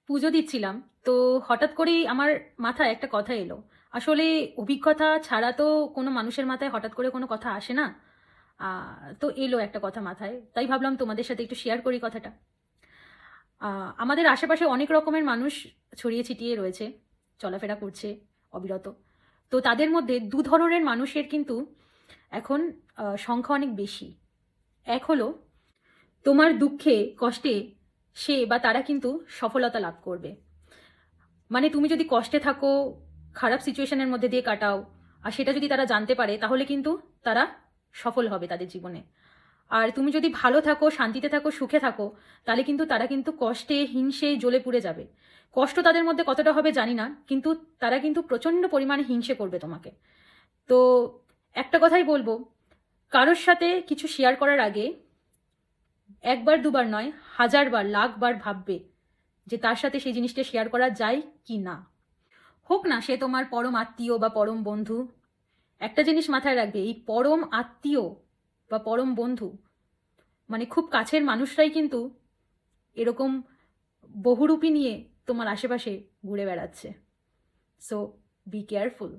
পুজো দিচ্ছিলাম, তো হঠাৎ করেই আমার মাথায় একটা কথা এলো। আসলে অভিজ্ঞতা ছাড়া তো কোনো মানুষের মাথায় হঠাৎ করে কোনো কথা আসে না। তো এলো একটা কথা মাথায়, তাই ভাবলাম তোমাদের সাথে একটু শেয়ার করি কথাটা। আমাদের আশেপাশে অনেক রকমের মানুষ ছড়িয়ে ছিটিয়ে রয়েছে, চলাফেরা করছে অবিরত। তো তাদের মধ্যে দু ধরনের মানুষের কিন্তু এখন সংখ্যা অনেক বেশি। এক হলো তোমার দুঃখে কষ্টে সে বা তারা কিন্তু সফলতা লাভ করবে। মানে তুমি যদি কষ্টে থাকো, খারাপ সিচুয়েশনের মধ্যে দিয়ে কাটাও, আর সেটা যদি তারা জানতে পারে, তাহলে কিন্তু তারা সফল হবে তাদের জীবনে। আর তুমি যদি ভালো থাকো, শান্তিতে থাকো, সুখে থাকো, তাহলে কিন্তু তারা কিন্তু কষ্টে হিংসে জ্বলে পুড়ে যাবে। কষ্ট তাদের মধ্যে কতটা হবে জানি না, কিন্তু তারা কিন্তু প্রচণ্ড পরিমাণে হিংসে করবে তোমাকে। তো একটা কথাই বলবো, কারোর সাথে কিছু শেয়ার করার আগে একবার দুবার নয়, হাজারবার লাখবার ভাববে যে তার সাথে সেই জিনিসটা শেয়ার করা যায় কি না। হোক না সে তোমার পরম আত্মীয় বা পরম বন্ধু। একটা জিনিস মাথায় রাখবে, এই পরম আত্মীয় বা পরম বন্ধু মানে খুব কাছের মানুষরাই কিন্তু এরকম বহুরূপী নিয়ে তোমার আশেপাশে ঘুরে বেড়াচ্ছে। So be careful.